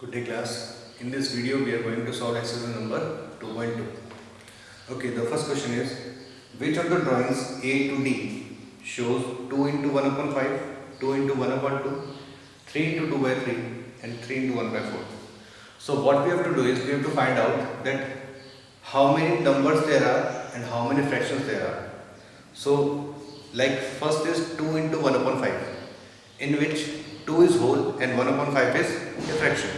Good day class. In this video we are going to solve exercise number 2.2. Okay, the first question is which of the drawings A to D shows 2 into 1 upon 5, 2 into 1 upon 2, 3 into 2 by 3 and 3 into 1 by 4. So what we have to do is we have to find out that how many numbers there are and how many fractions there are. So like first is 2 into 1 upon 5 in which 2 is whole and 1 upon 5 is a fraction.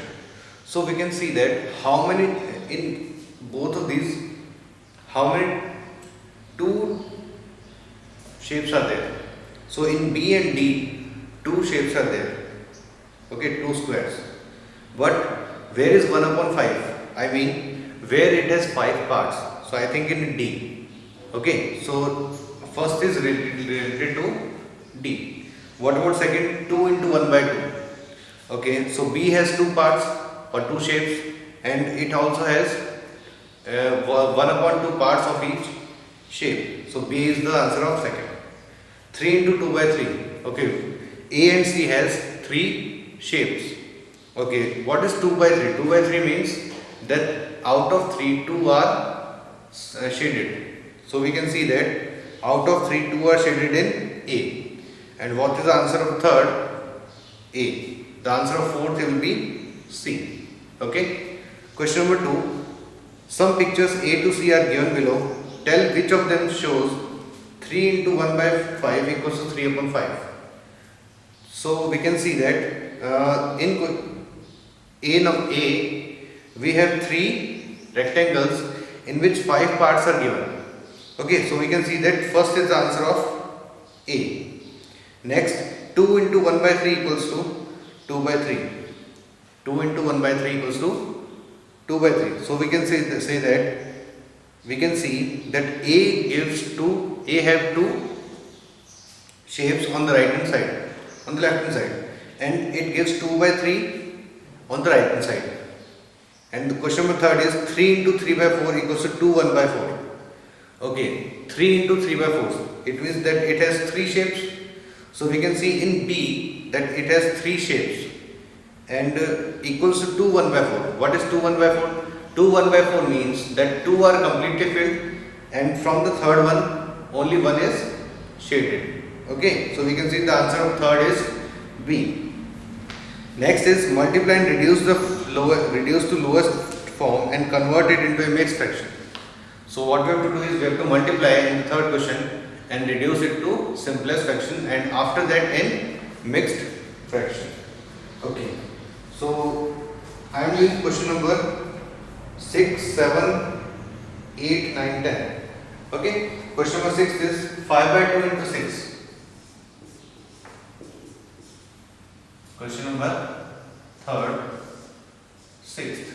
So we can see that how many in both of these, how many two shapes are there. So in B and D, two shapes are there. Okay, two squares. But where is 1 upon 5? I mean where it has 5 parts. So I think in D. Okay, so first is related to D. What about second? 2 into 1 by 2. Okay, so B has 2 parts or 2 shapes and it also has 1 upon 2 parts of each shape. So B is the answer of second. 3 into 2 by 3. Okay, A and C has 3 shapes. Okay, what is 2 by 3? 2 by 3 means that out of 3, 2 are shaded. So we can see that out of 3, 2 are shaded in A. And what is the answer of third? A. The answer of fourth will be C. Okay. Question number 2. Some pictures A to C are given below. Tell which of them shows 3 into 1 by 5 equals to 3 upon 5. So we can see that in A we have 3 rectangles in which 5 parts are given. Okay, so we can see that first is the answer of A. Next, 2 into 1 by 3 equals to 2 by 3. 2 into 1 by 3 equals to 2 by 3. So we can say that we can see that A have 2 shapes on the right hand side, on the left hand side, and it gives 2 by 3 on the right hand side. And the question number third is 3 into 3 by 4 equals to 2 1 by 4. Okay, 3 into 3 by 4. It means that it has 3 shapes. So we can see in B that it has 3 shapes and equals to 2 1 by 4. What is 2 1 by 4? 2 1 by 4 means that 2 are completely filled and from the third one only one is shaded. Okay, so we can see the answer of third is B. Next is multiply and reduce to lowest form and convert it into a mixed fraction. So what we have to do is we have to multiply in the third question and reduce it to simplest fraction and after that in mixed fraction. Okay, so I am doing question number 6, 7, 8, 9, 10. Okay, question number 6 is 5 by 2 into 6. Question number 3rd, 6th.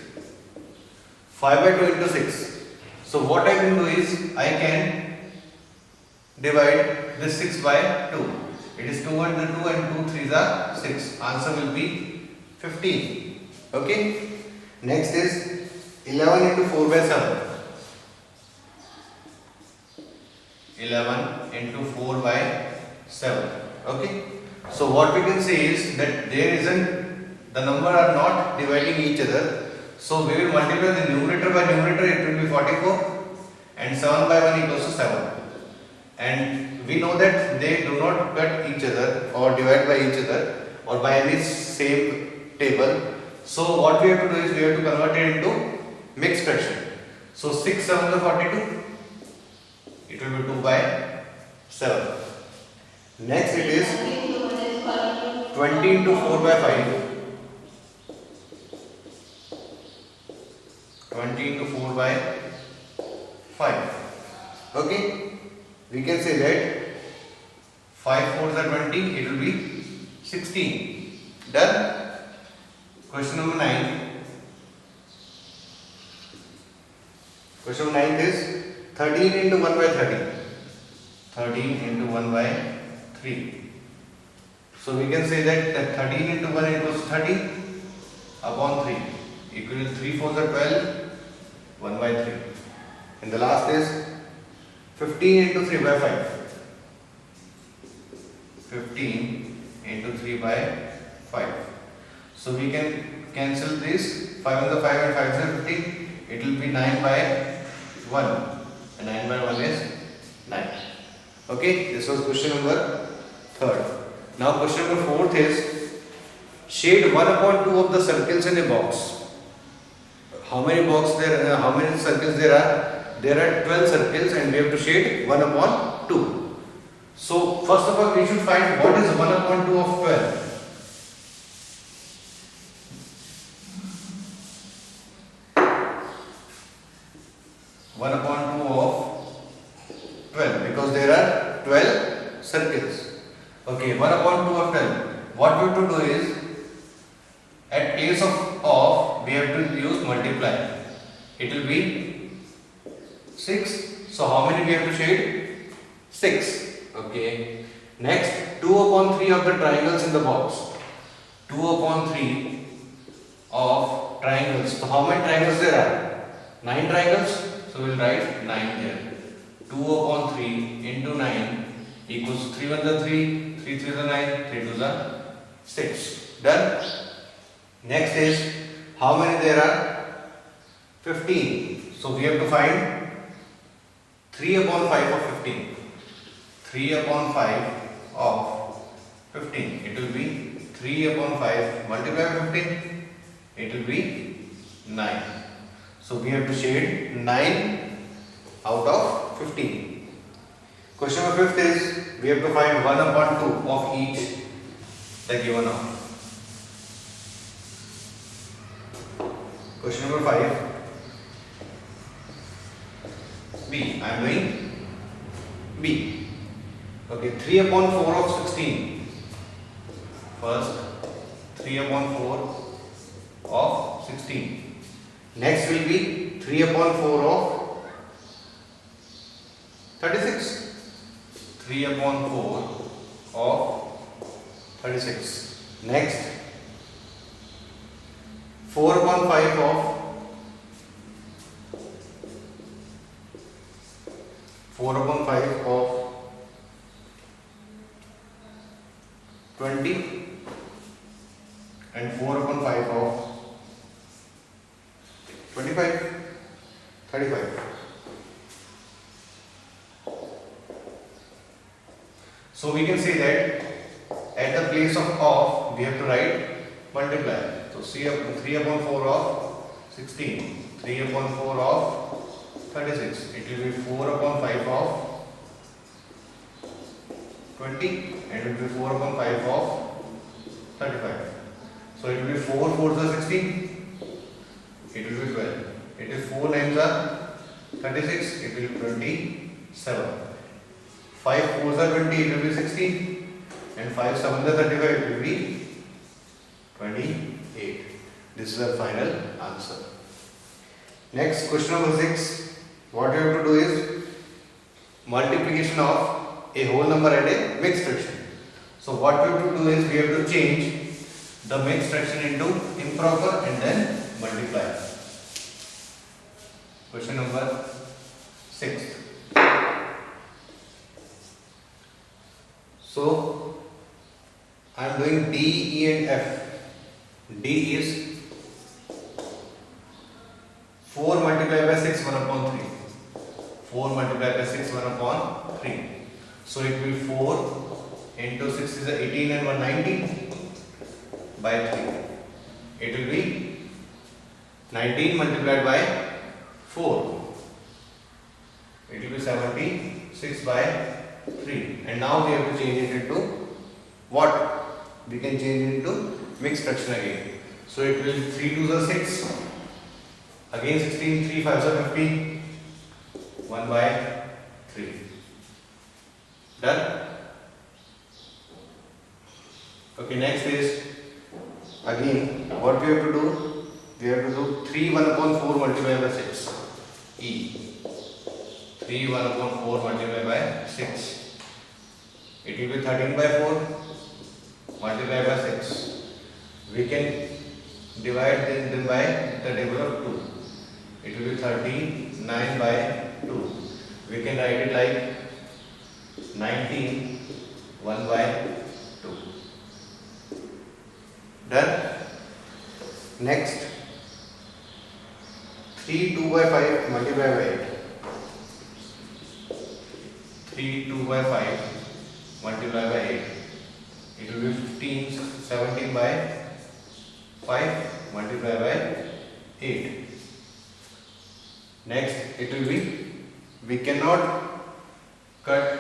5 by 2 into 6. So what I can do is I can divide this 6 by 2. It is 2 into 2 and 2 3s are 6. Answer will be 15. Okay. Next is 11 into 4 by 7. 11 into 4 by 7. Okay. So what we can say is that the number are not dividing each other. So we will multiply the numerator by numerator, it will be 44 and 7 by 1 equals to 7. And we know that they do not cut each other or divide by each other or by any same table. So what we have to do is we have to convert it into mixed fraction. So 6 7 is 42. It will be 2 by 7. Next it is 20 into 4 by 5. 20 into 4 by 5. Okay. We can say that 5 4s are 20, it will be 16. Done? Question number 9. Question number 9 is 13 into 1 by 13. 13 into 1 by 3. So we can say that 13 into 1 equals 30 upon 3. Equal to 3 4s are 12, 1 by 3. And the last is 15 into 3 by 5. 15 into 3 by 5. So we can cancel this 5 on the 5 and 5 is 15. It will be 9 by 1 and 9 by 1 is 9. Okay, this was question number 3rd. Now question number 4th is shade 1 upon 2 of the circles in a box. How many how many circles there are? There are 12 circles and we have to shade 1 upon 2. So first of all we should find what is 1 upon 2 of 12. One upon 2 of 12 because there are 12 circles. Okay, 1 upon 2 of 12. What we have to do is at place of we have to use multiply. It will be 6. So how many we have to shade? 6. Okay. Next 2 upon 3 of the triangles in the box. 2 upon 3 of triangles. So how many triangles there are? 9 triangles. So we will write 9 here. 2 upon 3 into 9 equals 3 1 the 3, 3 3 the 9, 3 2 the 6. Done. Next is how many there are? 15. So we have to find 3 upon 5 of 15. 3 upon 5 of 15. It will be 3 upon 5 multiply 15. It will be 9. So we have to shade 9 out of 15. Question number 5th is we have to find 1 upon 2 of each the given now. Question number 5. B. I am doing B. Okay, 3 upon 4 of 16. First 3 upon 4 of 16. Next will be 3 upon 4 of 36. 3 upon 4 of 36. Next 4 upon 5 of 4 upon 5 of 20 and 4 upon 5 of 25, 35. So we can say that at the place of we have to write multiply. So 3 upon 4 of 16, 3 upon 4 of 36. It will be 4 upon 5 of 20 and it will be 4 upon 5 of 35. So it will be 4 4s are 16. It will be 12. It is 4 9s are 36. It will be 27. 5 4s are 20. It will be 16. And 5 7s are 35. It will be 28. This is our final answer. Next, question number 6. What you have to do is multiplication of a whole number and a mixed fraction. So what we have to do is we have to change the mixed fraction into improper and then multiply. Question number 6. So I am doing D, E and F. D is 4 multiplied by 6 1 upon 3. 4 multiplied by 6 1 upon 3. So it will be 4 into 6 is 18 and 1 19 by 3. It will be 19 multiplied by 4. It will be 76 by 3. And now we have to change it into what? We can change it into mixed fraction again. So it will 3 2s are 6. Again 16, 3 5s are 15. 1 by 3. Done? Okay, next is again what we have to do? We have to do 3 1 upon 4 multiplied by 6. E. 3 1 upon 4 multiplied by 6. It will be 13 by 4 multiplied by 6. We can divide them by the table of 2. It will be 39 by 2. We can write it like 19 1 by 2. Done? Next, 3 2 by 5 multiplied by 8. 3 2 by 5 multiplied by 8. It will be 15, 17 by 5 multiplied by 8. Next, it will be, we cannot cut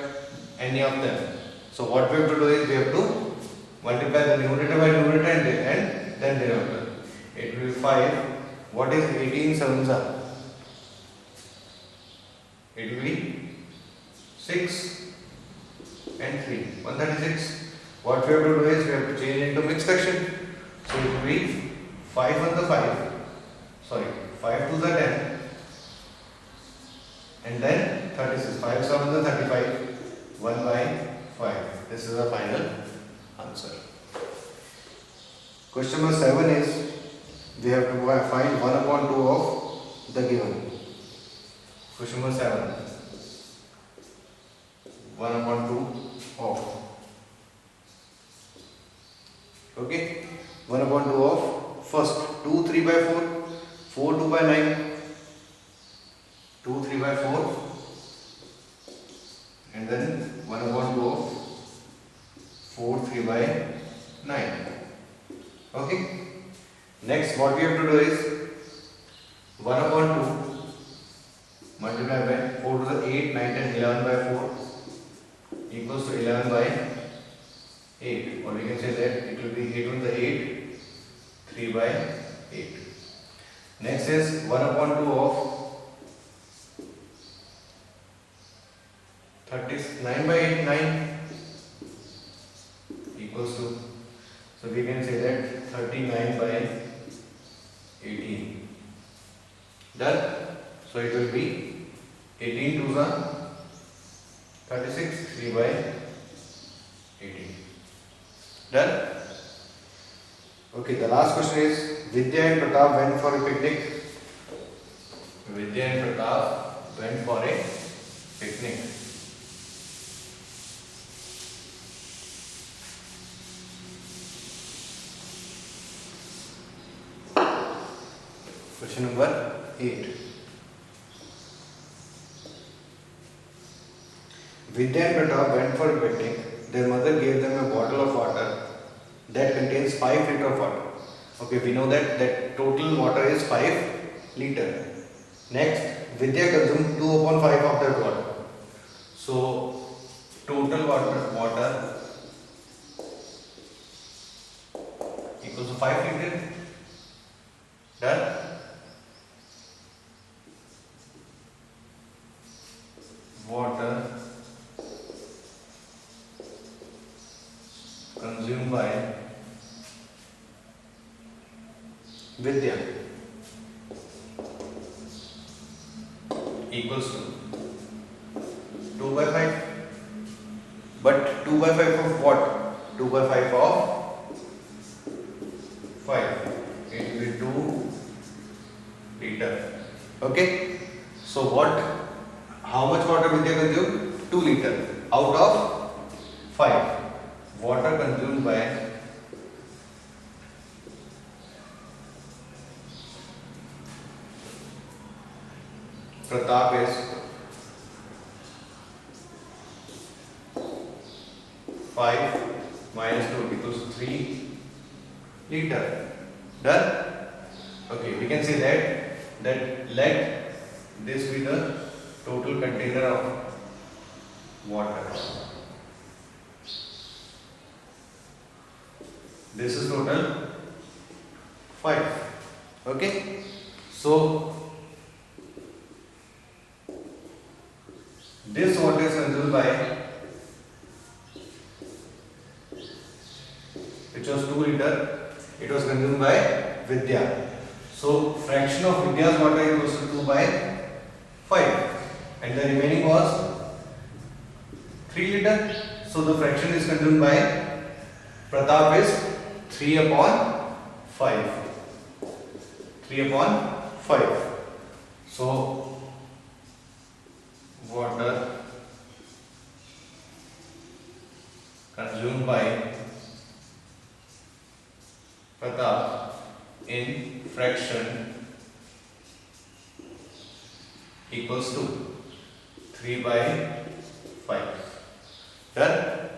any of them. So what we have to do is we have to multiply the numerator by numerator and then denominator. It will be 5. What is 18 sevens are? It will be 6 and 3. 136. What we have to do is we have to change into mixed fraction. So it will be 5 on the 5. Sorry, 5 to the 10. And then 36. 5 7 the 35. 1 by 5. This is the final answer. Question number 7 is, we have to find 1 upon 2 of the given. Question number 7. 1 upon 2 of. Okay. 1 upon 2 of first 2 3 by 4, 4 2 by 9, 2 3 by 4, and then 1 upon 2 of 4 3 by 9. Okay. Next, what we have to do is 1 upon 2 multiplied by 4 to the 8, 9, 10, 11 by 4 equals to 11 by 8. Or we can say that it will be 8 on the 8, 3 by 8. Next is 1 upon 2 of 39 by 8, 9 equals to, so we can say that 39 by 18. Done. So it will be 18 to the 36, 3 by 18. Done. Okay, the last question is, Vidya and Pratap went for a picnic. Vidya and Pratap went for a picnic. Question number 8. Vidya and Pratap went for a picnic. Their mother gave them a bottle of water that contains 5 liters of water. Okay, we know that total water is 5 liters. Next, Vidya consumed 2 upon 5 of that water. So, total water equals to 5 liters. Done. Water consumed by Vidya equals to 2 by 5. But 2 by 5 of what? 2 by 5 of 5. It will be 2 liters. Okay. So what? How much water Vidya consumed? 2 liters out of 5. Water consumed by Pratap is 5 minus 2 equals to 3 liters. Done? Okay, we can say that let this be the total container of water. This is total 5. Okay. So this water is consumed by, which was 2 liters, it was consumed by Vidya. So fraction of Vidya's water equals to 2 by 5. And the remaining was 3 liters. So the fraction is consumed by Pratap is 3 upon 5. 3 upon 5. So water consumed by Pratap in fraction equals to 3 by 5. Done?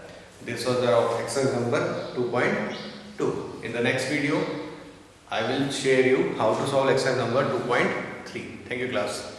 This was our exercise number 2.2. In the next video, I will share you how to solve exercise number 2.3. Thank you, class.